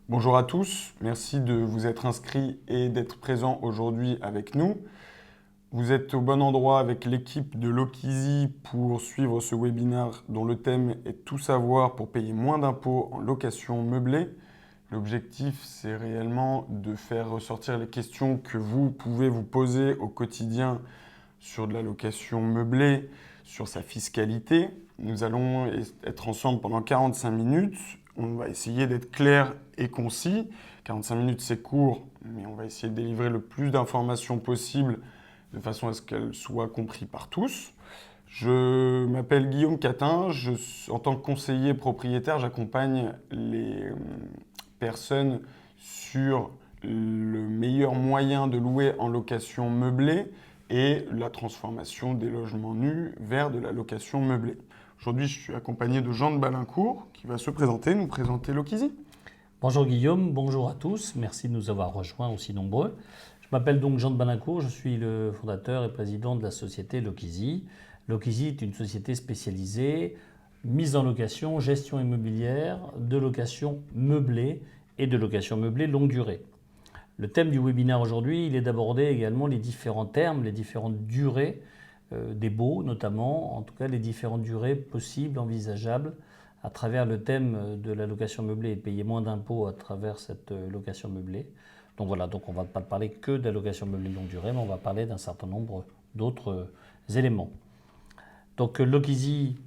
Bonjour à tous, merci de vous être inscrits et d'être présents aujourd'hui avec nous. Vous êtes au bon endroit avec l'équipe de Lokizy pour suivre ce webinaire dont le thème est tout savoir pour payer moins d'impôts en location meublée. L'objectif, c'est réellement de faire ressortir les questions que vous pouvez vous poser au quotidien sur de la location meublée, sur sa fiscalité. Nous allons être ensemble pendant 45 minutes. On va essayer d'être clair et concis. 45 minutes, c'est court, mais on va essayer de délivrer le plus d'informations possible de façon à ce qu'elles soient comprises par tous. Je m'appelle Guillaume Catin. En tant que conseiller propriétaire, j'accompagne les personnes sur le meilleur moyen de louer en location meublée et la transformation des logements nus vers de la location meublée. Aujourd'hui, je suis accompagné de Jean de Balincourt qui va se présenter, nous présenter Lokizy. Bonjour Guillaume, bonjour à tous, merci de nous avoir rejoints aussi nombreux. Je m'appelle donc Jean de Balincourt, je suis le fondateur et président de la société Lokizy. Lokizy est une société spécialisée, mise en location, gestion immobilière, de location meublée et de location meublée longue durée. Le thème du webinaire aujourd'hui, il est d'aborder également les différents termes, les différentes durées des baux notamment, en tout cas les différentes durées possibles, envisageables à travers le thème de la location meublée et payer moins d'impôts à travers cette location meublée. Donc voilà, donc on ne va pas parler que de la location meublée longue durée, mais on va parler d'un certain nombre d'autres éléments. Donc Lokizy,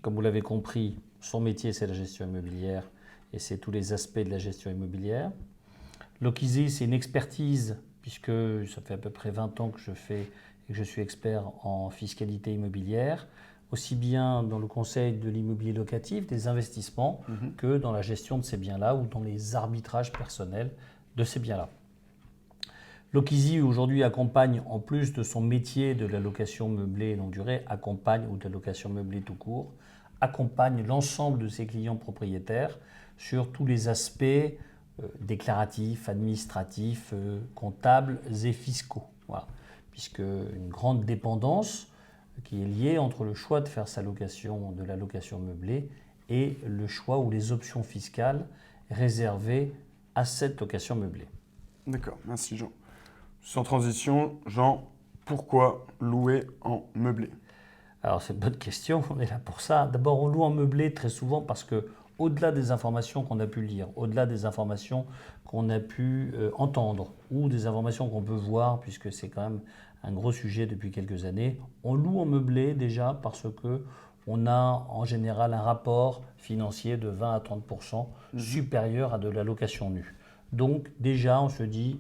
comme vous l'avez compris, son métier c'est la gestion immobilière et c'est tous les aspects de la gestion immobilière. Lokizy, c'est une expertise, puisque ça fait à peu près 20 ans que je fais et que je suis expert en fiscalité immobilière, aussi bien dans le conseil de l'immobilier locatif, des investissements, que dans la gestion de ces biens-là ou dans les arbitrages personnels de ces biens-là. Lokizy aujourd'hui accompagne, en plus de son métier de la location meublée longue durée, ou de la location meublée tout court, accompagne l'ensemble de ses clients propriétaires sur tous les aspects déclaratifs, administratifs, comptables et fiscaux. Voilà. Puisque une grande dépendance qui est liée entre le choix de faire sa location, de la location meublée, et le choix ou les options fiscales réservées à cette location meublée. D'accord, merci Jean. Sans transition, Jean, pourquoi louer en meublé? Alors c'est une bonne question, on est là pour ça. D'abord on loue en meublé très souvent parce que au-delà des informations qu'on a pu lire, au-delà des informations qu'on a pu entendre ou des informations qu'on peut voir, puisque c'est quand même un gros sujet depuis quelques années, on loue en meublé déjà parce qu'on a en général un rapport financier de 20 à 30% supérieur à de la location nue. Donc déjà on se dit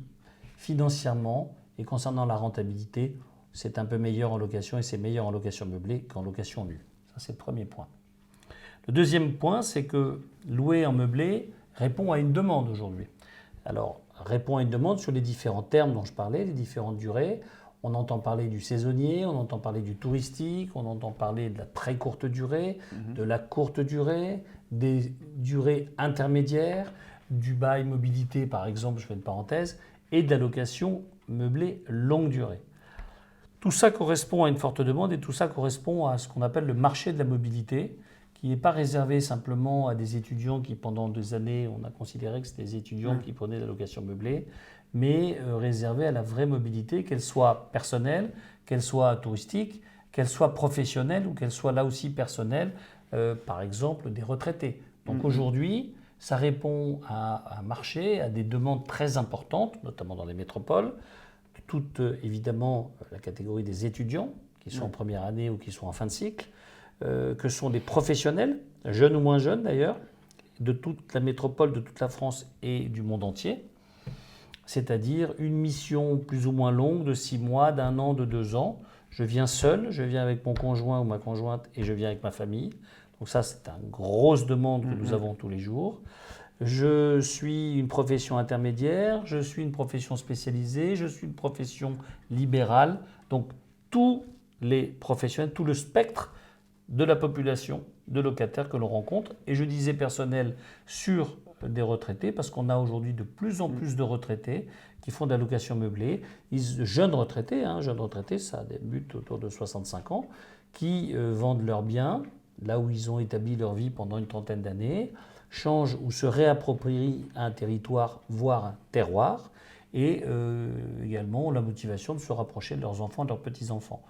financièrement et concernant la rentabilité, c'est un peu meilleur en location et c'est meilleur en location meublée qu'en location nue. Ça c'est le premier point. Le deuxième point, c'est que louer en meublé répond à une demande aujourd'hui. Alors, répond à une demande sur les différents termes dont je parlais, les différentes durées. On entend parler du saisonnier, on entend parler du touristique, on entend parler de la très courte durée, de la courte durée, des durées intermédiaires, du bail mobilité par exemple, je fais une parenthèse, et de la location meublée longue durée. Tout ça correspond à une forte demande et tout ça correspond à ce qu'on appelle le marché de la mobilité, qui n'est pas réservé simplement à des étudiants qui, pendant des années, on a considéré que c'était des étudiants qui prenaient de la location meublée, mais réservé à la vraie mobilité, qu'elle soit personnelle, qu'elle soit touristique, qu'elle soit professionnelle ou qu'elle soit là aussi personnelle, par exemple des retraités. Donc aujourd'hui, ça répond à un marché, à des demandes très importantes, notamment dans les métropoles, toute évidemment la catégorie des étudiants qui sont en première année ou qui sont en fin de cycle, que sont des professionnels, jeunes ou moins jeunes d'ailleurs, de toute la métropole, de toute la France et du monde entier. C'est-à-dire une mission plus ou moins longue de 6 mois, d'1 an, de 2 ans. Je viens seul, je viens avec mon conjoint ou ma conjointe et je viens avec ma famille. Donc ça, c'est une grosse demande que nous avons tous les jours. Je suis une profession intermédiaire, je suis une profession spécialisée, je suis une profession libérale. Donc tous les professionnels, tout le spectre de la population de locataires que l'on rencontre. Et je disais personnel sur des retraités parce qu'on a aujourd'hui de plus en plus de retraités qui font de la location meublée. Jeunes retraités, ça débute autour de 65 ans, qui vendent leurs biens là où ils ont établi leur vie pendant une trentaine d'années, change ou se réapproprie un territoire, voire un terroir, et également la motivation de se rapprocher de leurs enfants, de leurs petits-enfants.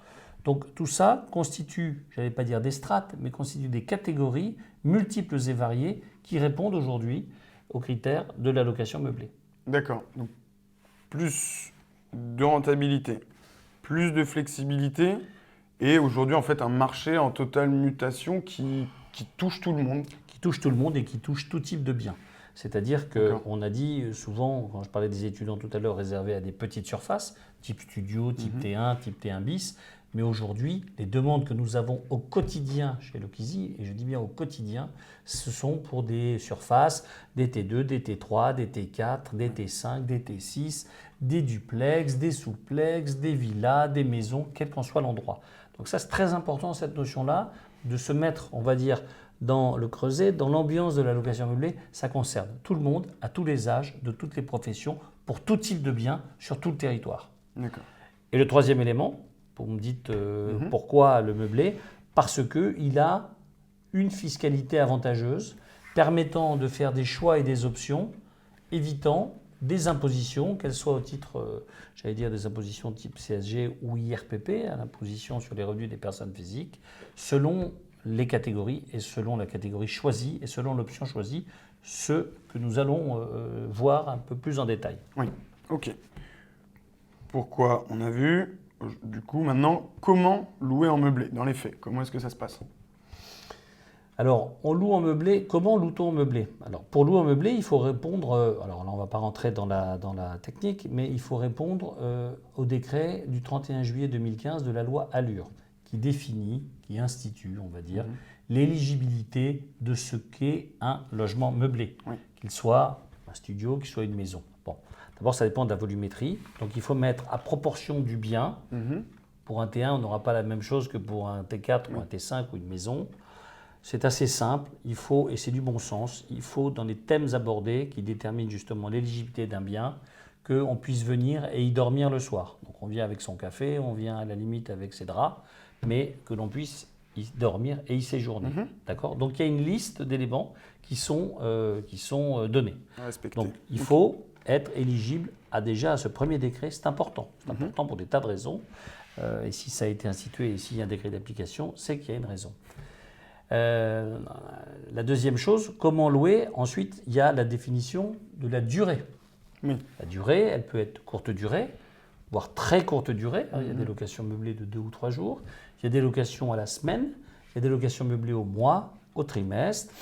Donc tout ça constitue, je n'allais pas dire des strates, mais constitue des catégories multiples et variées qui répondent aujourd'hui aux critères de la location meublée. D'accord. Donc, plus de rentabilité, plus de flexibilité, et aujourd'hui, en fait, un marché en totale mutation qui touche tout le monde. Qui touche tout le monde et qui touche tout type de biens. C'est-à-dire qu'on a dit souvent, quand je parlais des étudiants tout à l'heure, réservés à des petites surfaces, type studio, type T1, type T1 bis, mais aujourd'hui, les demandes que nous avons au quotidien chez Lockeasy, et je dis bien au quotidien, ce sont pour des surfaces, des T2, des T3, des T4, des T5, des T6, des duplex, des souplex, des villas, des maisons, quel qu'en soit l'endroit. Donc ça, c'est très important, cette notion-là, de se mettre, on va dire, dans le creuset, dans l'ambiance de la location meublée. Ça concerne tout le monde, à tous les âges, de toutes les professions, pour tout type de biens, sur tout le territoire. D'accord. Et le troisième élément, vous me dites pourquoi le meublé, parce qu'il a une fiscalité avantageuse, permettant de faire des choix et des options, évitant des impositions, qu'elles soient au titre, j'allais dire des impositions type CSG ou IRPP, à l'imposition sur les revenus des personnes physiques, selon les catégories et selon la catégorie choisie et selon l'option choisie, ce que nous allons voir un peu plus en détail. Oui, ok. Pourquoi on a vu, du coup maintenant, comment louer en meublé dans les faits? Comment est-ce que ça se passe? Alors, on loue en meublé. Comment loue-t-on en meublé? Alors, pour louer en meublé, il faut répondre, alors là, on ne va pas rentrer dans la technique, mais il faut répondre au décret du 31 juillet 2015 de la loi Allure, qui définit, qui institue, on va dire, l'éligibilité de ce qu'est un logement meublé, qu'il soit un studio, qu'il soit une maison. Bon, d'abord, ça dépend de la volumétrie. Donc, il faut mettre à proportion du bien. Pour un T1, on n'aura pas la même chose que pour un T4 ou un T5 ou une maison. C'est assez simple, il faut, et c'est du bon sens, il faut dans les thèmes abordés qui déterminent justement l'éligibilité d'un bien, qu'on puisse venir et y dormir le soir. Donc on vient avec son café, on vient à la limite avec ses draps, mais que l'on puisse y dormir et y séjourner. D'accord ? Donc il y a une liste d'éléments qui sont donnés. Donc il faut être éligible déjà à ce premier décret, c'est important. C'est important pour des tas de raisons. Et si ça a été institué et s'il y a un décret d'application, c'est qu'il y a une raison. La deuxième chose, comment louer? Ensuite, il y a la définition de la durée. La durée, elle peut être courte durée, voire très courte durée. Il y a des locations meublées de 2 ou 3 jours. Il y a des locations à la semaine. Il y a des locations meublées au mois, au trimestre,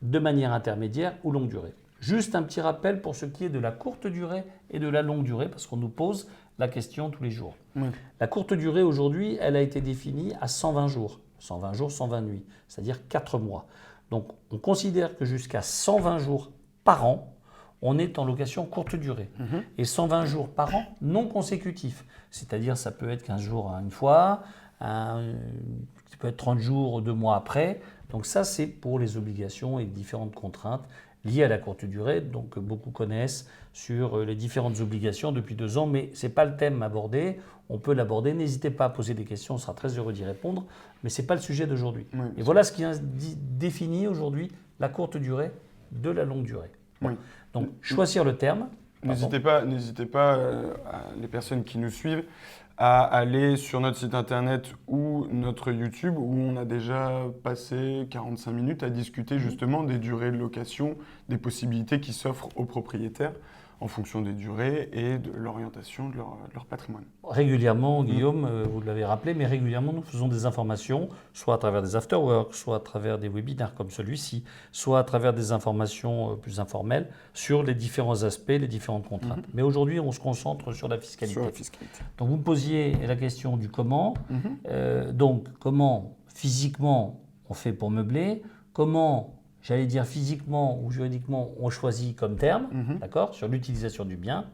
de manière intermédiaire ou longue durée. Juste un petit rappel pour ce qui est de la courte durée et de la longue durée, parce qu'on nous pose la question tous les jours. La courte durée, aujourd'hui, elle a été définie à 120 jours. 120 jours, 120 nuits, c'est-à-dire 4 mois. Donc, on considère que jusqu'à 120 jours par an, on est en location courte durée. Et 120 jours par an non consécutifs. C'est-à-dire, ça peut être 15 jours une fois, ça peut être 30 jours 2 mois après. Donc ça, c'est pour les obligations et différentes contraintes liées à la courte durée, donc beaucoup connaissent sur les différentes obligations depuis 2 ans, mais ce n'est pas le thème abordé. On peut l'aborder. N'hésitez pas à poser des questions, on sera très heureux d'y répondre, mais ce n'est pas le sujet d'aujourd'hui. Et voilà ce qui définit aujourd'hui la courte durée de la longue durée. Donc, choisir le terme. N'hésitez pas, les personnes qui nous suivent, à aller sur notre site internet ou notre YouTube où on a déjà passé 45 minutes à discuter justement des durées de location, des possibilités qui s'offrent aux propriétaires en fonction des durées et de l'orientation de leur patrimoine. Régulièrement, Guillaume, vous l'avez rappelé, mais régulièrement, nous faisons des informations, soit à travers des afterworks, soit à travers des webinaires comme celui-ci, soit à travers des informations plus informelles sur les différents aspects, les différentes contraintes. Mais aujourd'hui, on se concentre sur la fiscalité. Donc, vous me posiez la question du comment. Donc, comment physiquement on fait pour meubler, comment j'allais dire physiquement ou juridiquement, on choisit comme terme, d'accord, sur l'utilisation du bien.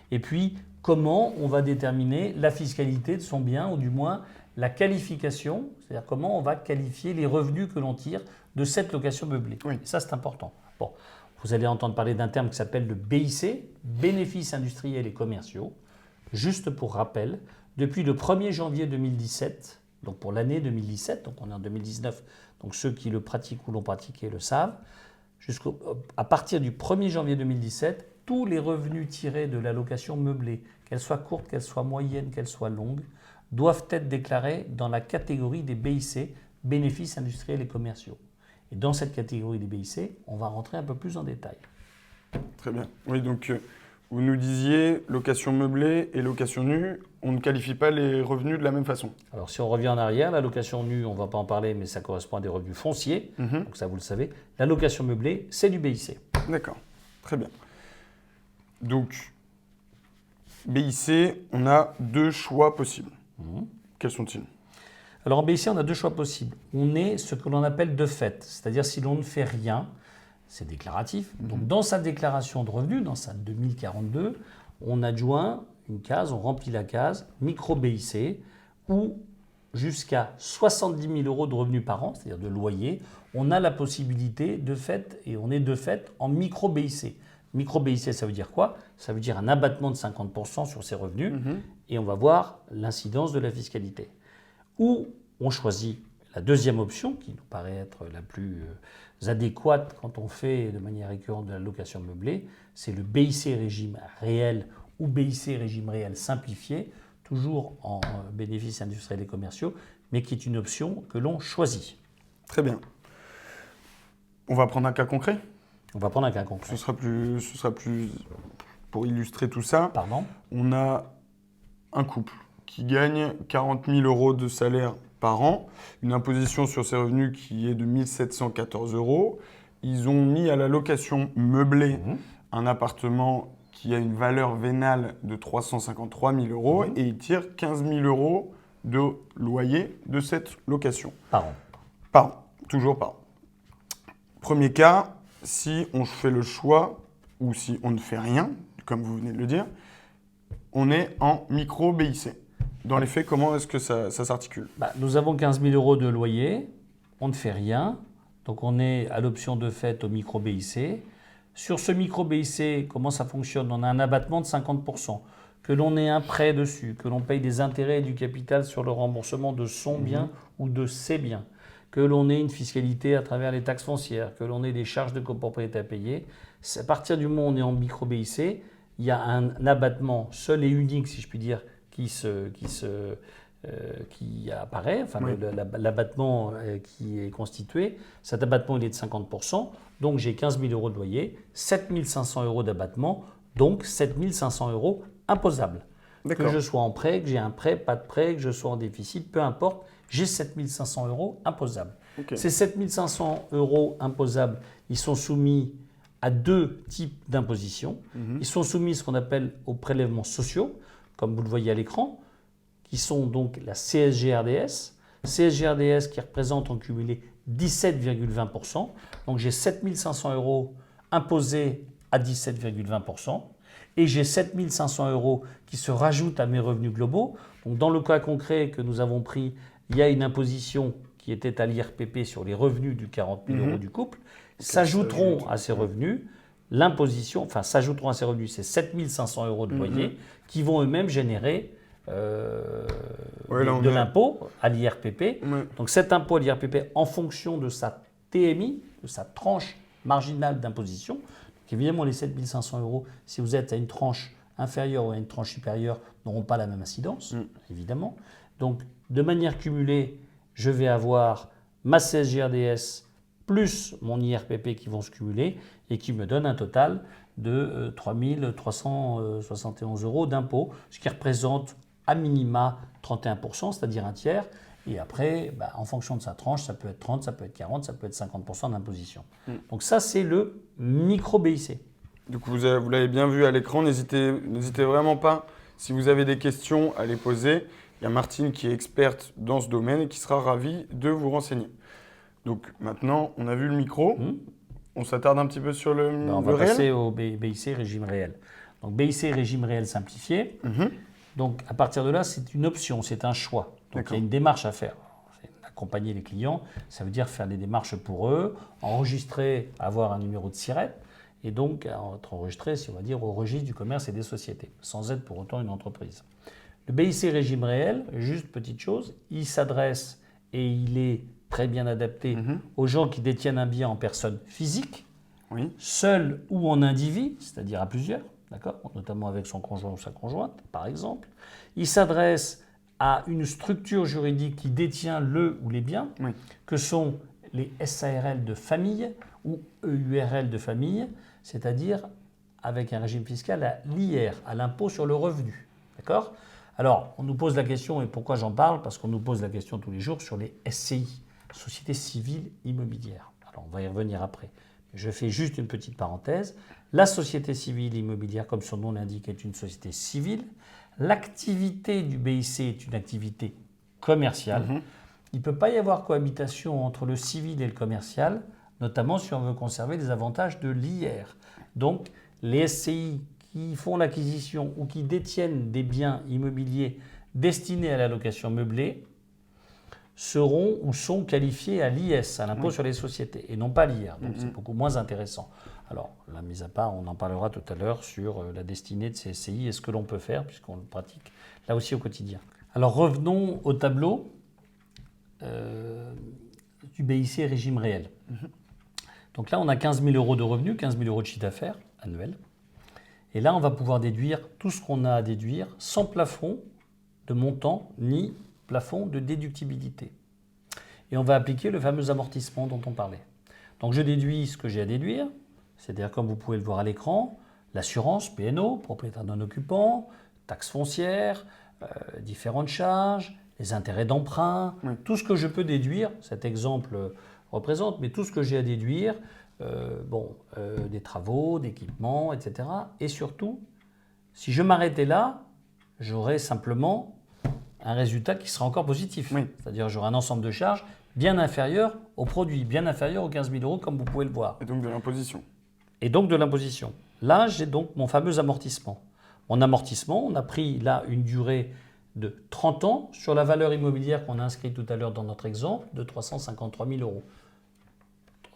Et puis, comment on va déterminer la fiscalité de son bien, ou du moins la qualification, c'est-à-dire comment on va qualifier les revenus que l'on tire de cette location meublée. Et ça, c'est important. Bon, vous allez entendre parler d'un terme qui s'appelle le BIC, bénéfices industriels et commerciaux. Juste pour rappel, depuis le 1er janvier 2017, donc pour l'année 2017, donc on est en 2019, donc ceux qui le pratiquent ou l'ont pratiqué le savent, à partir du 1er janvier 2017, tous les revenus tirés de la location meublée, qu'elle soit courte, qu'elle soit moyenne, qu'elle soit longue, doivent être déclarés dans la catégorie des BIC, bénéfices industriels et commerciaux. Et dans cette catégorie des BIC, on va rentrer un peu plus en détail. Très bien. Oui, donc vous nous disiez location meublée et location nue, on ne qualifie pas les revenus de la même façon. Alors si on revient en arrière, la location nue, on ne va pas en parler, mais ça correspond à des revenus fonciers, donc ça vous le savez. La location meublée, c'est du BIC. D'accord, très bien. Donc, BIC, on a 2 choix possibles. Quels sont-ils? Alors en BIC, on a 2 choix possibles. On est ce que l'on appelle de fait, c'est-à-dire si l'on ne fait rien, c'est déclaratif. Donc dans sa déclaration de revenus, dans sa 2042, on adjoint une case, on remplit la case micro BIC où jusqu'à 70 000 euros de revenus par an, c'est-à-dire de loyer, on a la possibilité de fait, et on est de fait en micro BIC. Micro BIC, ça veut dire quoi? Ça veut dire un abattement de 50% sur ses revenus et on va voir l'incidence de la fiscalité. Ou on choisit la deuxième option, qui nous paraît être la plus adéquate quand on fait de manière récurrente de la location meublée, c'est le BIC régime réel ou BIC régime réel simplifié, toujours en bénéfices industriels et commerciaux, mais qui est une option que l'on choisit. Très bien. On va prendre un cas concret? On va prendre un cas concret. Ce sera plus pour illustrer tout ça. Pardon? On a un couple qui gagne 40 000 euros de salaire par an, une imposition sur ses revenus qui est de 1 714 euros. Ils ont mis à la location meublée un appartement qui a une valeur vénale de 353 000 euros et ils tirent 15 000 euros de loyer de cette location. Par an. Par an, toujours par an. Premier cas, si on fait le choix ou si on ne fait rien, comme vous venez de le dire, on est en micro BIC. Dans les faits, comment est-ce que ça s'articule? Nous avons 15 000 euros de loyer, on ne fait rien, donc on est à l'option de fait au micro BIC. Sur ce micro BIC, comment ça fonctionne? On a un abattement de 50%, que l'on ait un prêt dessus, que l'on paye des intérêts et du capital sur le remboursement de son bien ou de ses biens, que l'on ait une fiscalité à travers les taxes foncières, que l'on ait des charges de copropriété à payer. À partir du moment où on est en micro BIC, il y a un abattement seul et unique, si je puis dire, qui apparaît, enfin l'abattement qui est constitué. Cet abattement il est de 50%, donc j'ai 15 000 euros de loyer, 7 500 euros d'abattement, donc 7 500 euros imposables. Que je sois en prêt, que j'ai un prêt, pas de prêt, que je sois en déficit, peu importe, j'ai 7 500 euros imposables. Ces 7 500 euros imposables, ils sont soumis à 2 types d'imposition. Ils sont soumis à ce qu'on appelle aux prélèvements sociaux, comme vous le voyez à l'écran, qui sont donc la CSG-RDS. CSG-RDS qui représente en cumulé 17,20%. Donc j'ai 7 500 euros imposés à 17,20%. Et j'ai 7 500 euros qui se rajoutent à mes revenus globaux. Donc dans le cas concret que nous avons pris, il y a une imposition qui était à l'IRPP sur les revenus du 40 000 euros du couple. S'ajouteront à ces revenus l'imposition, enfin s'ajouteront à ces revenus ces 7 500 euros de loyer qui vont eux-mêmes générer de l'impôt à l'IRPP. Donc cet impôt à l'IRPP en fonction de sa TMI, de sa tranche marginale d'imposition. Donc évidemment les 7 500 euros, si vous êtes à une tranche inférieure ou à une tranche supérieure, n'auront pas la même incidence, évidemment. Donc de manière cumulée, je vais avoir ma CSG-RDS plus mon IRPP qui vont se cumuler et qui me donne un total de 3 371 euros d'impôt, ce qui représente à minima 31%, c'est-à-dire un tiers. Et après, en fonction de sa tranche, ça peut être 30, ça peut être 40, ça peut être 50% d'imposition. Donc ça, c'est le micro BIC. Donc vous l'avez bien vu à l'écran, n'hésitez vraiment pas, si vous avez des questions, à les poser. Il y a Martine qui est experte dans ce domaine et qui sera ravie de vous renseigner. Donc maintenant, on a vu le micro. On s'attarde un petit peu sur le réel. On va passer au BIC régime réel. Donc BIC régime réel simplifié. Donc à partir de là, c'est une option, c'est un choix. Donc il y a une démarche à faire. Accompagner les clients, ça veut dire faire des démarches pour eux, enregistrer, avoir un numéro de SIRET et donc être enregistré, si on va dire, au registre du commerce et des sociétés, sans être pour autant une entreprise. Le BIC régime réel, juste petite chose, il s'adresse et il est très bien adapté aux gens qui détiennent un bien en personne physique, Oui. seul ou en individu, c'est-à-dire à plusieurs, d'accord, notamment avec son conjoint ou sa conjointe, par exemple. Il s'adresse à une structure juridique qui détient le ou les biens, Oui. que sont les SARL de famille ou EURL de famille, c'est-à-dire avec un régime fiscal à l'IR, à l'impôt sur le revenu. D'accord ? Alors, on nous pose la question, et pourquoi j'en parle ? Parce qu'on nous pose la question tous les jours sur les SCI, Sociétés civiles immobilières. Alors, on va y revenir après. Je fais juste une petite parenthèse. La société civile immobilière, comme son nom l'indique, est une société civile. L'activité du BIC est une activité commerciale. Il ne peut pas y avoir cohabitation entre le civil et le commercial, notamment si on veut conserver les avantages de l'IR. Donc, les SCI qui font l'acquisition ou qui détiennent des biens immobiliers destinés à la location meublée seront ou sont qualifiés à l'IS, à l'impôt sur les sociétés, et non pas l'IR. Donc c'est beaucoup moins intéressant. Alors, la mise à part, on en parlera tout à l'heure sur la destinée de ces SCI et ce que l'on peut faire, puisqu'on le pratique là aussi au quotidien. Alors revenons au tableau du BIC régime réel. Donc là, on a 15 000 euros de revenus, 15 000 euros de chiffre d'affaires annuel. Et là, on va pouvoir déduire tout ce qu'on a à déduire sans plafond de montant ni plafond de déductibilité. Et on va appliquer le fameux amortissement dont on parlait. Donc je déduis ce que j'ai à déduire, c'est-à-dire comme vous pouvez le voir à l'écran, l'assurance, PNO, propriétaire non occupant, taxes foncières, différentes charges, les intérêts d'emprunt, tout ce que je peux déduire, cet exemple représente, mais tout ce que j'ai à déduire, des travaux, d'équipements, etc. Et surtout, si je m'arrêtais là, j'aurais simplement un résultat qui sera encore positif. Oui. C'est-à-dire j'aurai un ensemble de charges bien inférieur au produit, bien inférieur aux 15 000 euros, comme vous pouvez le voir. Et donc de l'imposition. Et donc de l'imposition. Là, j'ai donc mon fameux amortissement. Mon amortissement, on a pris là une durée de 30 ans sur la valeur immobilière qu'on a inscrite tout à l'heure dans notre exemple de 353 000 euros.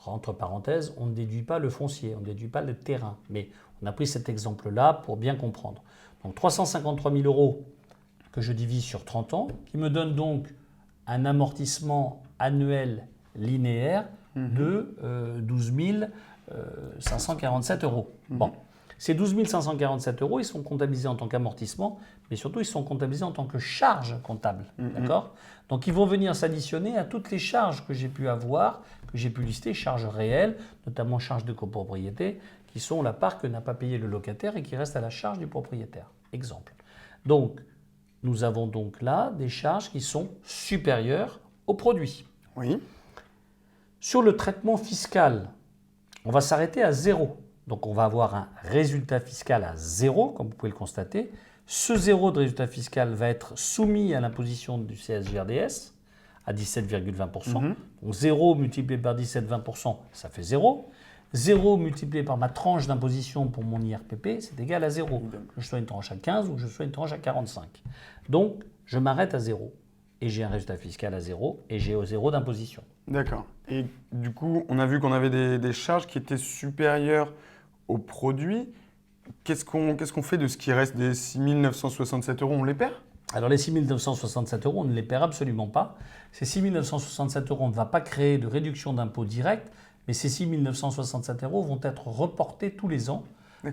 Entre parenthèses, on ne déduit pas le foncier, on ne déduit pas le terrain. Mais on a pris cet exemple-là pour bien comprendre. Donc 353 000 euros que je divise sur 30 ans, qui me donne donc un amortissement annuel linéaire de 12 547 euros. Bon. Ces 12 547 euros, ils sont comptabilisés en tant qu'amortissement, mais surtout, ils sont comptabilisés en tant que charges comptables. D'accord ? Donc, ils vont venir s'additionner à toutes les charges que j'ai pu avoir, que j'ai pu lister, charges réelles, notamment charges de copropriété, qui sont la part que n'a pas payé le locataire et qui reste à la charge du propriétaire. Exemple. Donc, nous avons donc là des charges qui sont supérieures au produit. Oui. Sur le traitement fiscal, on va s'arrêter à 0. Donc on va avoir un résultat fiscal à 0, comme vous pouvez le constater. Ce 0 de résultat fiscal va être soumis à l'imposition du CSG-RDS à 17,20%. Donc 0 multiplié par 17,20%, ça fait 0. 0 multiplié par ma tranche d'imposition pour mon IRPP, c'est égal à 0. Que je sois une tranche à 15 ou que je sois une tranche à 45. Donc je m'arrête à 0. Et j'ai un résultat fiscal à 0 et j'ai au 0 d'imposition. D'accord. Et du coup, on a vu qu'on avait des charges qui étaient supérieures au produit. Qu'est-ce qu'on fait de ce qui reste des 6 967 euros? On les perd? Alors les 6 967 euros, on ne les perd absolument pas. Ces 6 967 euros, on ne va pas créer de réduction d'impôt direct, mais ces 6 967 euros vont être reportés tous les ans.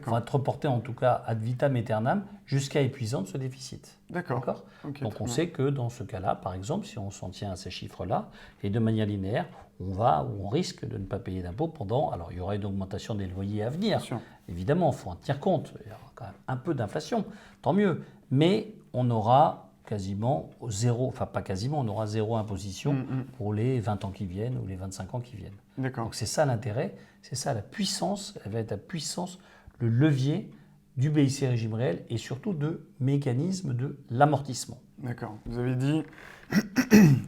Vont être reportés en tout cas ad vitam aeternam jusqu'à épuisant ce déficit. D'accord. Okay, donc on sait que dans ce cas-là, par exemple, si on s'en tient à ces chiffres-là, et de manière linéaire, on risque de ne pas payer d'impôt pendant... Alors il y aura une augmentation des loyers à venir. Évidemment, il faut en tenir compte. Il y aura quand même un peu d'inflation, tant mieux. Mais on aura quasiment zéro, enfin pas quasiment, on aura zéro imposition pour les 20 ans qui viennent ou les 25 ans qui viennent. Donc c'est ça l'intérêt, c'est ça la puissance, elle va être la puissance, le levier du BIC régime réel et surtout de mécanisme de l'amortissement. D'accord. Vous avez dit,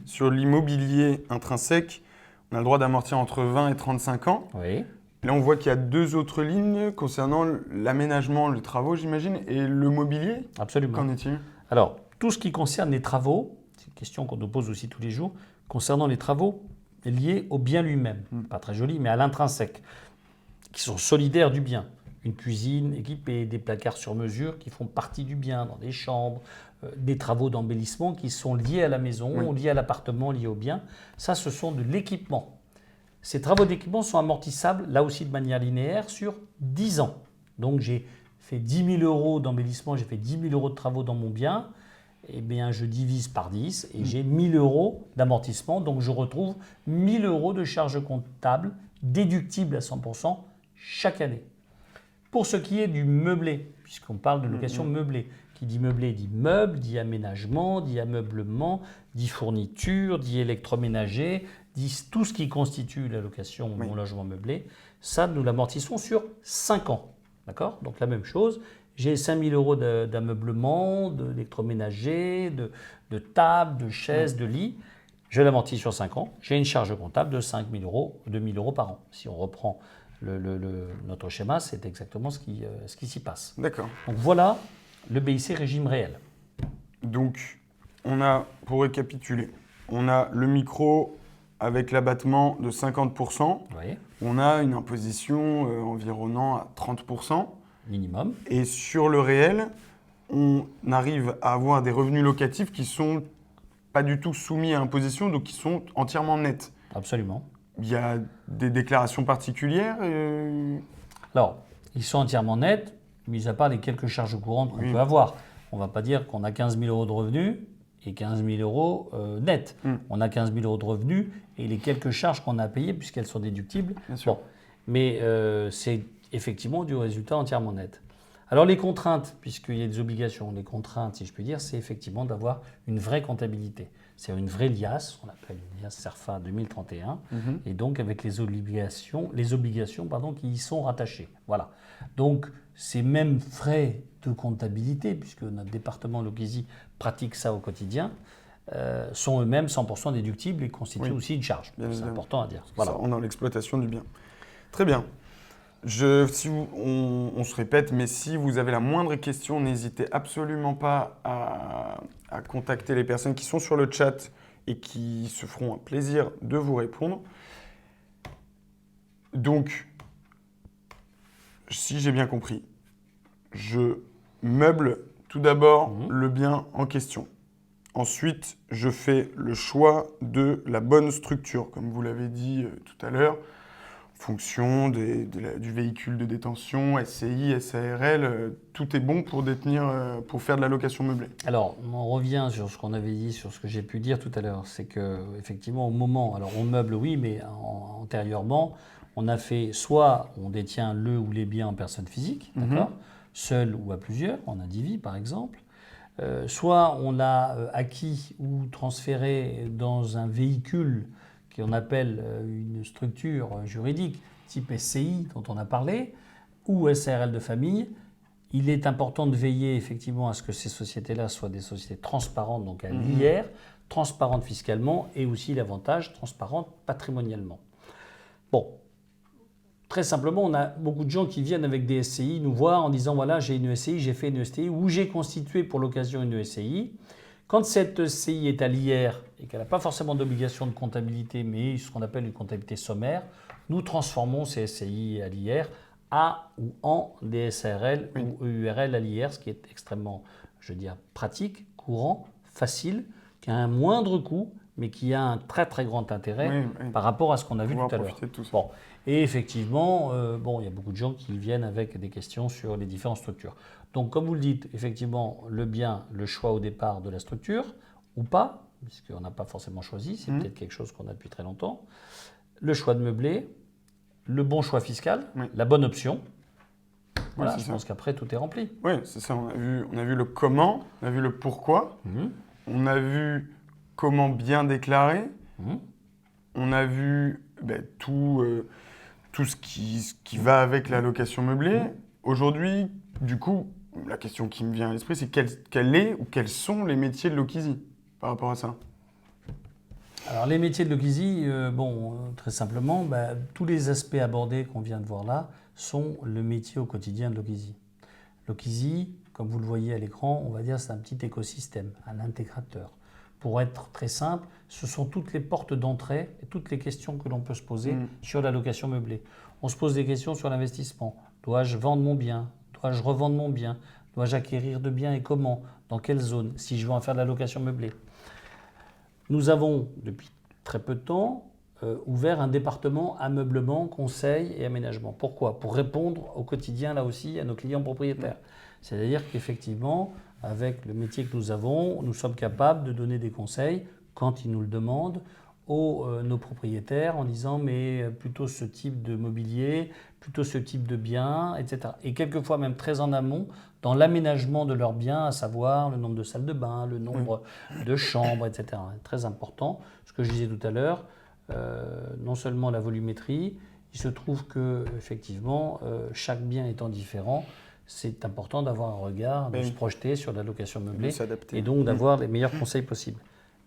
sur l'immobilier intrinsèque, on a le droit d'amortir entre 20 et 35 ans. Oui. Là, on voit qu'il y a deux autres lignes concernant l'aménagement, les travaux, j'imagine, et le mobilier. Absolument. Qu'en est-il? Alors, tout ce qui concerne les travaux, c'est une question qu'on nous pose aussi tous les jours, concernant les travaux liés au bien lui-même, pas très joli, mais à l'intrinsèque, qui sont solidaires du bien. Une cuisine équipée, des placards sur mesure qui font partie du bien, dans des chambres, des travaux d'embellissement qui sont liés à la maison, liés à l'appartement, liés au bien. Ça, ce sont de l'équipement. Ces travaux d'équipement sont amortissables, là aussi de manière linéaire, sur 10 ans. Donc j'ai fait 10 000 euros d'embellissement, j'ai fait 10 000 euros de travaux dans mon bien. Eh bien, je divise par 10 et j'ai 1 000 euros d'amortissement. Donc je retrouve 1 000 euros de charges comptables déductibles à 100% chaque année. Pour ce qui est du meublé, puisqu'on parle de location meublée, qui dit meublé dit meuble, dit aménagement, dit ameublement, dit fourniture, dit électroménager, dit tout ce qui constitue la location ou mon logement meublé. Ça, nous l'amortissons sur 5 ans. D'accord ? Donc la même chose, j'ai 5 000 euros d'ameublement, d'électroménager, de table, de chaise, de lit. Je l'amortis sur 5 ans. J'ai une charge comptable de 5 000 euros, 2 000 euros par an. Si on reprend notre schéma, c'est exactement ce qui s'y passe. D'accord. Donc voilà le BIC régime réel. Donc, on a, pour récapituler, on a le micro avec l'abattement de 50%. Oui. On a une imposition environnant à 30%. Minimum. Et sur le réel, on arrive à avoir des revenus locatifs qui sont pas du tout soumis à imposition, donc qui sont entièrement nets. Absolument. Il y a des déclarations particulières Alors, ils sont entièrement nets, mis à part les quelques charges courantes qu'on peut avoir. On ne va pas dire qu'on a 15 000 euros de revenus et 15 000 euros nets. On a 15 000 euros de revenus et les quelques charges qu'on a à payer, puisqu'elles sont déductibles. Bien sûr. Bon. Mais c'est effectivement du résultat entièrement net. Alors les contraintes, puisqu'il y a des obligations, les contraintes, si je puis dire, c'est effectivement d'avoir une vraie comptabilité. C'est une vraie liasse, on appelle une liasse CERFA 2031, et donc avec les obligations qui y sont rattachées. Voilà. Donc ces mêmes frais de comptabilité, puisque notre département Lokésie pratique ça au quotidien, sont eux-mêmes 100% déductibles et constituent aussi une charge. C'est important à dire. Voilà. Ça, on est dans l'exploitation du bien. Très bien. On se répète, mais si vous avez la moindre question, n'hésitez absolument pas à contacter les personnes qui sont sur le chat et qui se feront un plaisir de vous répondre. Donc, si j'ai bien compris, je meuble tout d'abord le bien en question. Ensuite, je fais le choix de la bonne structure, comme vous l'avez dit tout à l'heure. Fonction du véhicule de détention, SCI, SARL, tout est bon pour pour faire de la location meublée. Alors, on revient sur ce qu'on avait dit, sur ce que j'ai pu dire tout à l'heure. C'est qu'effectivement, au moment, alors on meuble, oui, mais antérieurement, on a fait soit on détient le ou les biens en personne physique, d'accord, seul ou à plusieurs, en individu par exemple, soit on l'a acquis ou transféré dans un véhicule qu'on appelle une structure juridique type SCI dont on a parlé, ou SARL de famille. Il est important de veiller effectivement à ce que ces sociétés-là soient des sociétés transparentes, donc à l'IR, transparentes fiscalement et aussi l'avantage, transparentes patrimonialement. Bon, très simplement, on a beaucoup de gens qui viennent avec des SCI nous voir en disant voilà, j'ai une SCI, j'ai fait une SCI ou j'ai constitué pour l'occasion une SCI. Quand cette SCI est à l'IR et qu'elle n'a pas forcément d'obligation de comptabilité, mais ce qu'on appelle une comptabilité sommaire, nous transformons ces SCI à l'IR à ou en des SARL ou EURL à l'IR, ce qui est extrêmement, je veux dire, pratique, courant, facile, qui a un moindre coût, mais qui a un très très grand intérêt par rapport à ce qu'on a vu tout à l'heure. Bon. Et effectivement, il y a beaucoup de gens qui viennent avec des questions sur les différentes structures. Donc, comme vous le dites, effectivement, le bien, le choix au départ de la structure, ou pas, puisqu'on n'a pas forcément choisi, c'est peut-être quelque chose qu'on a depuis très longtemps. Le choix de meubler, le bon choix fiscal, la bonne option. Voilà, je pense qu'après, tout est rempli. Oui, c'est ça. On a vu le comment, on a vu le pourquoi, on a vu comment bien déclarer, on a vu tout ce qui va avec la location meublée. Aujourd'hui, du coup, la question qui me vient à l'esprit, c'est quels sont les métiers de Lokésie par rapport à ça? Alors, les métiers de Lokésie, très simplement, tous les aspects abordés qu'on vient de voir là sont le métier au quotidien de Lokésie. Lokésie, comme vous le voyez à l'écran, on va dire c'est un petit écosystème, un intégrateur. Pour être très simple, ce sont toutes les portes d'entrée et toutes les questions que l'on peut se poser sur la location meublée. On se pose des questions sur l'investissement. Dois-je vendre mon bien? Dois-je revendre mon bien? Dois-je acquérir de biens et comment? Dans quelle zone? Si je veux en faire de la location meublée. Nous avons, depuis très peu de temps, ouvert un département ameublement, conseil et aménagement. Pourquoi? Pour répondre au quotidien, là aussi, à nos clients propriétaires. C'est-à-dire qu'effectivement, avec le métier que nous avons, nous sommes capables de donner des conseils, quand ils nous le demandent, nos propriétaires en disant mais plutôt ce type de mobilier, plutôt ce type de bien, etc. Et quelquefois même très en amont dans l'aménagement de leurs biens, à savoir le nombre de salles de bain, le nombre de chambres, etc. Très important. Ce que je disais tout à l'heure, non seulement la volumétrie, il se trouve que effectivement chaque bien étant différent, c'est important d'avoir un regard, de se projeter sur la location meublée et donc d'avoir les meilleurs conseils possibles.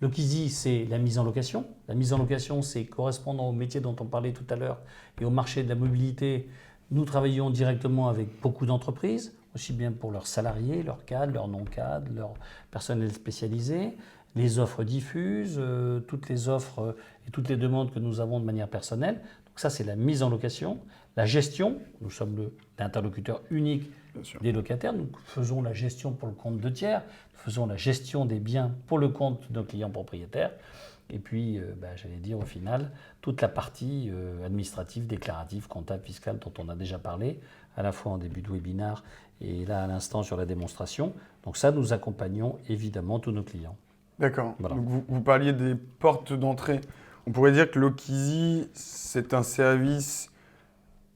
L'Okizi, c'est la mise en location. La mise en location, c'est correspondant au métier dont on parlait tout à l'heure et au marché de la mobilité. Nous travaillons directement avec beaucoup d'entreprises, aussi bien pour leurs salariés, leurs cadres, leurs non-cadres, leur personnel spécialisé, les offres diffuses, toutes les offres et toutes les demandes que nous avons de manière personnelle. Donc ça, c'est la mise en location. La gestion, nous sommes l'interlocuteur unique des locataires. Nous faisons la gestion pour le compte de tiers. Nous faisons la gestion des biens pour le compte de nos clients propriétaires. Et puis, j'allais dire au final, toute la partie administrative, déclarative, comptable, fiscale dont on a déjà parlé, à la fois en début de webinaire et là à l'instant sur la démonstration. Donc ça, nous accompagnons évidemment tous nos clients. D'accord. Voilà. Donc vous parliez des portes d'entrée. On pourrait dire que l'Okizi, c'est un service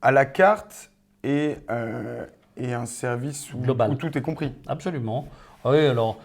à la carte et un service où tout est compris. Absolument. Oui, alors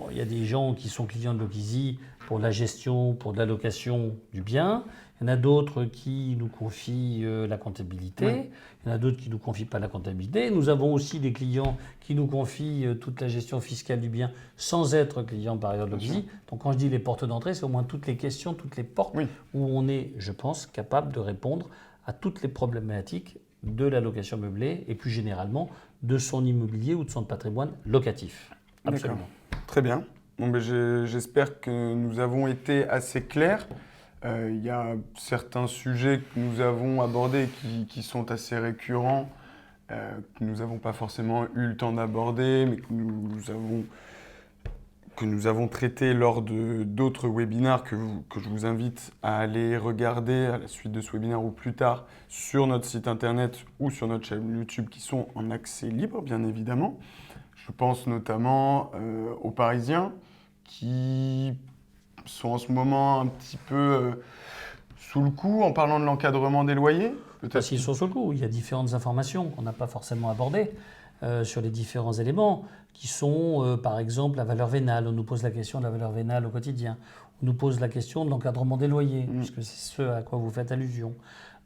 il y a des gens qui sont clients de l'Okizi pour la gestion, pour de la location du bien. Il y en a d'autres qui nous confient la comptabilité. Oui. Il y en a d'autres qui ne nous confient pas la comptabilité. Nous avons aussi des clients qui nous confient toute la gestion fiscale du bien sans être clients par ailleurs de l'Okizi. Donc quand je dis les portes d'entrée, c'est au moins toutes les questions, toutes les portes où on est, je pense, capable de répondre à toutes les problématiques de la location meublée et plus généralement de son immobilier ou de son patrimoine locatif. Absolument. Très bien. Bon, j'espère que nous avons été assez clairs. Il y a certains sujets que nous avons abordés qui sont assez récurrents, que nous n'avons pas forcément eu le temps d'aborder, mais que nous avons traités lors d'autres webinaires que je vous invite à aller regarder à la suite de ce webinaire ou plus tard sur notre site internet ou sur notre chaîne YouTube qui sont en accès libre, bien évidemment. Je pense notamment aux Parisiens qui sont en ce moment un petit peu sous le coup en parlant de l'encadrement des loyers. Parce qu'ils sont sous le coup. Il y a différentes informations qu'on n'a pas forcément abordées sur les différents éléments qui sont, par exemple, la valeur vénale. On nous pose la question de la valeur vénale au quotidien. On nous pose la question de l'encadrement des loyers, puisque c'est ce à quoi vous faites allusion.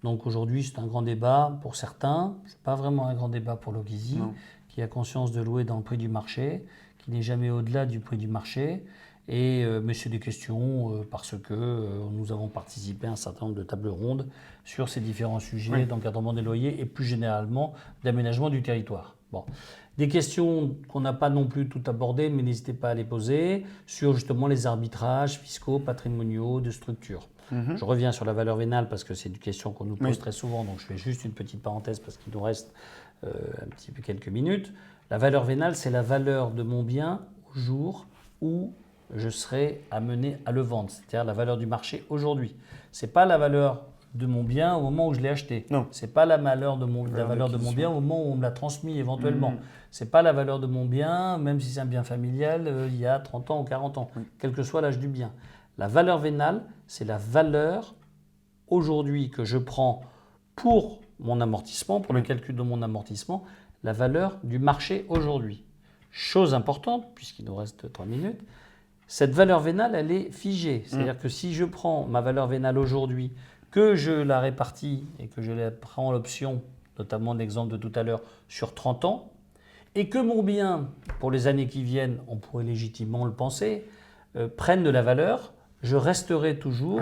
Donc aujourd'hui, c'est un grand débat pour certains. Ce n'est pas vraiment un grand débat pour l'Okizi, qui a conscience de louer dans le prix du marché, qui n'est jamais au-delà du prix du marché. Mais c'est des questions parce que nous avons participé à un certain nombre de tables rondes sur ces différents sujets d'encadrement des loyers et plus généralement d'aménagement du territoire. Bon. Des questions qu'on n'a pas non plus toutes abordées, mais n'hésitez pas à les poser sur justement les arbitrages fiscaux, patrimoniaux, de structure. Je reviens sur la valeur vénale parce que c'est une question qu'on nous pose très souvent, donc je fais juste une petite parenthèse parce qu'il nous reste un petit peu quelques minutes. La valeur vénale, c'est la valeur de mon bien au jour où je serai amené à le vendre, c'est-à-dire la valeur du marché aujourd'hui. Ce n'est pas la valeur de mon bien au moment où je l'ai acheté. Non. Ce n'est pas la valeur de mon bien au moment où on me l'a transmis éventuellement. Ce n'est pas la valeur de mon bien, même si c'est un bien familial, il y a 30 ans ou 40 ans, quel que soit l'âge du bien. La valeur vénale, c'est la valeur aujourd'hui que je prends pour mon amortissement, pour le calcul de mon amortissement, la valeur du marché aujourd'hui. Chose importante, puisqu'il nous reste 3 minutes, cette valeur vénale, elle est figée. C'est-à-dire que si je prends ma valeur vénale aujourd'hui, que je la répartis et que je la prends l'option, notamment l'exemple de tout à l'heure, sur 30 ans, et que mon bien, pour les années qui viennent, on pourrait légitimement le penser, prenne de la valeur, je resterai toujours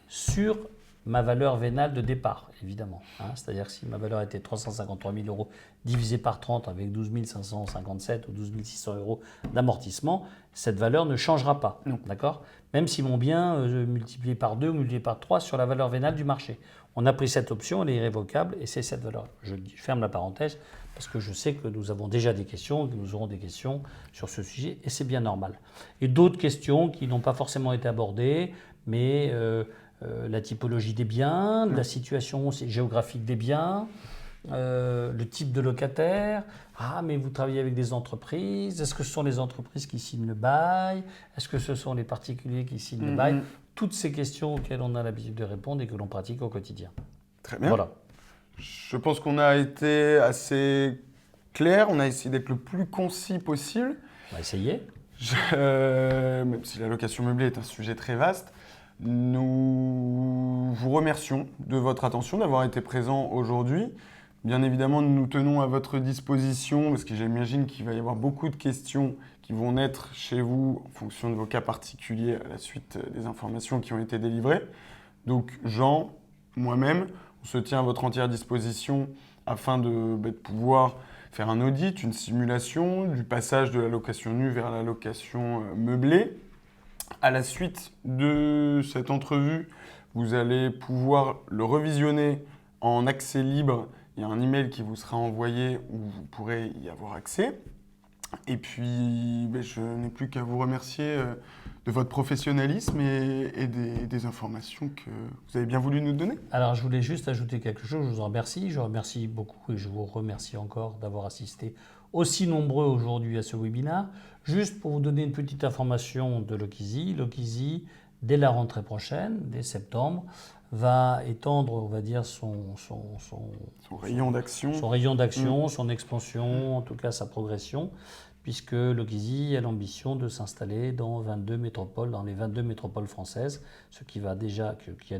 sur ma valeur vénale de départ, évidemment. C'est-à-dire que si ma valeur était 353 000 € divisé par 30 avec 12 557 ou 12 600 € d'amortissement, cette valeur ne changera pas. D'accord ? Même si mon bien multiplié par 2 ou multiplié par 3 sur la valeur vénale du marché. On a pris cette option, elle est irrévocable et c'est cette valeur. Je ferme la parenthèse parce que je sais que nous avons déjà des questions, que nous aurons des questions sur ce sujet et c'est bien normal. Et d'autres questions qui n'ont pas forcément été abordées, mais la typologie des biens, la situation géographique des biens, le type de locataire. Ah, mais vous travaillez avec des entreprises. Est-ce que ce sont les entreprises qui signent le bail? Est-ce que ce sont les particuliers qui signent le bail? Toutes ces questions auxquelles on a l'habitude de répondre et que l'on pratique au quotidien. Très bien. Voilà. Je pense qu'on a été assez clair, on a essayé d'être le plus concis possible. On va essayer. Même si la location meublée est un sujet très vaste, nous vous remercions de votre attention, d'avoir été présent aujourd'hui. Bien évidemment, nous tenons à votre disposition parce que j'imagine qu'il va y avoir beaucoup de questions qui vont naître chez vous en fonction de vos cas particuliers à la suite des informations qui ont été délivrées. Donc Jean, moi-même, on se tient à votre entière disposition afin de pouvoir faire un audit, une simulation du passage de la location nue vers la location meublée. À la suite de cette entrevue, vous allez pouvoir le revisionner en accès libre. Il y a un email qui vous sera envoyé où vous pourrez y avoir accès. Et puis, je n'ai plus qu'à vous remercier de votre professionnalisme et des informations que vous avez bien voulu nous donner. Alors, je voulais juste ajouter quelque chose. Je vous en remercie. Je remercie beaucoup et je vous remercie encore d'avoir assisté aussi nombreux aujourd'hui à ce webinaire. Juste pour vous donner une petite information de Lokizy. Lokizy, dès la rentrée prochaine, dès septembre, va étendre, on va dire, son rayon d'action. Son rayon d'action, son expansion, en tout cas sa progression, puisque Lokizy a l'ambition de s'installer dans 22 métropoles, dans les 22 métropoles françaises, ce qui a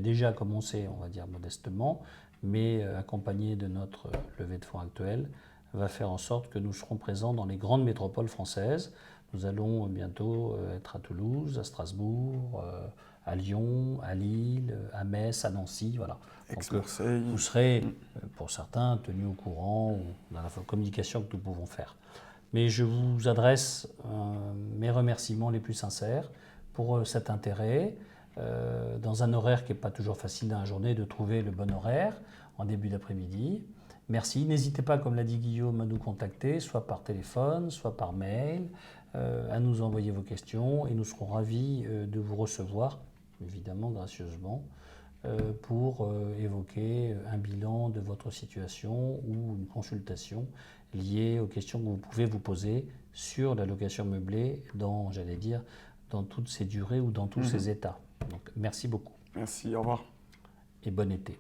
déjà commencé, on va dire modestement, mais accompagné de notre levée de fonds actuelle, va faire en sorte que nous serons présents dans les grandes métropoles françaises. Nous allons bientôt être à Toulouse, à Strasbourg, à Lyon, à Lille, à Metz, à Nancy, voilà. Donc, vous serez, pour certains, tenus au courant dans la communication que nous pouvons faire. Mais je vous adresse mes remerciements les plus sincères pour cet intérêt, dans un horaire qui n'est pas toujours facile dans la journée, de trouver le bon horaire en début d'après-midi. Merci. N'hésitez pas, comme l'a dit Guillaume, à nous contacter, soit par téléphone, soit par mail, à nous envoyer vos questions et nous serons ravis de vous recevoir, évidemment gracieusement, pour évoquer un bilan de votre situation ou une consultation liée aux questions que vous pouvez vous poser sur la location meublée dans, j'allais dire, dans toutes ses durées ou dans tous ses états. Donc merci beaucoup. Merci, au revoir. Et bon été.